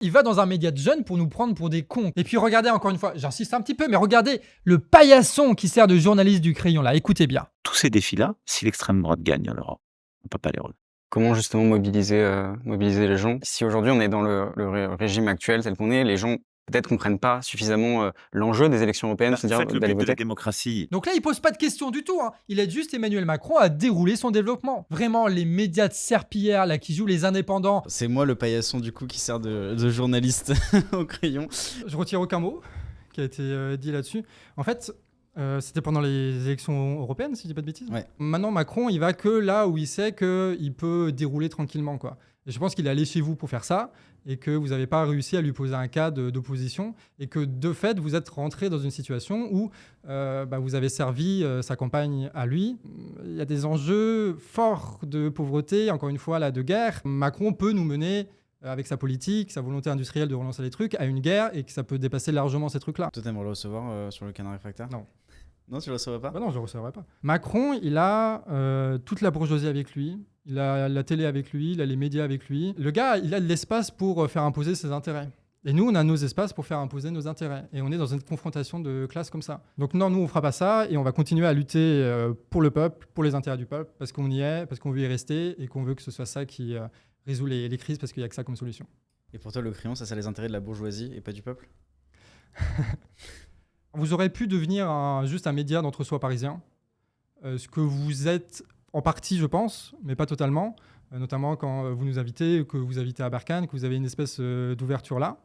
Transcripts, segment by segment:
Il va dans un média de jeunes pour nous prendre pour des cons. Et puis regardez encore une fois, j'insiste un petit peu, mais regardez le paillasson qui sert de journaliste du Crayon là, écoutez bien. Tous ces défis-là, si l'extrême droite gagne en Europe, on ne peut pas les relever. Comment justement mobiliser les gens? Si aujourd'hui on est dans le régime actuel tel qu'on est, les gens peut-être comprennent pas suffisamment l'enjeu des élections européennes, En c'est-à-dire fait, le d'aller but de la voter. démocratie, Donc là, il pose pas de questions du tout, hein. Il aide juste Emmanuel Macron à dérouler son développement. Vraiment, les médias de serpillière là qui jouent les indépendants. C'est moi le paillasson du coup qui sert de journaliste au crayon. Je retire aucun mot qui a été dit là-dessus. En fait, c'était pendant les élections européennes, si je dis pas de bêtises. Ouais. Maintenant, Macron, il va que là où il sait qu'il peut dérouler tranquillement, quoi. Et je pense qu'il est allé chez vous pour faire ça et que vous n'avez pas réussi à lui poser un cas d'opposition et que de fait, vous êtes rentré dans une situation où vous avez servi sa campagne à lui. Il y a des enjeux forts de pauvreté, encore une fois, là, de guerre. Macron peut nous mener avec sa politique, sa volonté industrielle de relancer les trucs, à une guerre et que ça peut dépasser largement ces trucs-là. Toi, t'aimerais le recevoir sur le canard réfractaire? Non. Non, tu le recevrais pas? Bah non, je ne recevrai pas. Macron, il a toute la bourgeoisie avec lui, il a la télé avec lui, il a les médias avec lui. Le gars, il a de l'espace pour faire imposer ses intérêts. Et nous, on a nos espaces pour faire imposer nos intérêts. Et on est dans une confrontation de classe comme ça. Donc non, nous, on fera pas ça et on va continuer à lutter pour le peuple, pour les intérêts du peuple, parce qu'on y est, parce qu'on veut y rester et qu'on veut que ce soit ça qui résout les crises, parce qu'il n'y a que ça comme solution. Et pour toi, le crayon, ça les intérêts de la bourgeoisie et pas du peuple? Vous aurez pu devenir juste un média d'entre-soi parisien, ce que vous êtes en partie, je pense, mais pas totalement, notamment quand vous nous invitez, que vous invitez à Barkhane, que vous avez une espèce d'ouverture là,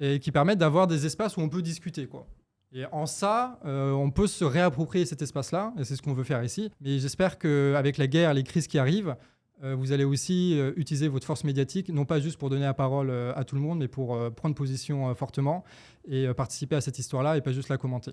et qui permettent d'avoir des espaces où on peut discuter, quoi. Et en ça, on peut se réapproprier cet espace-là, et c'est ce qu'on veut faire ici. Mais j'espère qu'avec la guerre, les crises qui arrivent, vous allez aussi utiliser votre force médiatique, non pas juste pour donner la parole à tout le monde, mais pour prendre position fortement et participer à cette histoire-là et pas juste la commenter.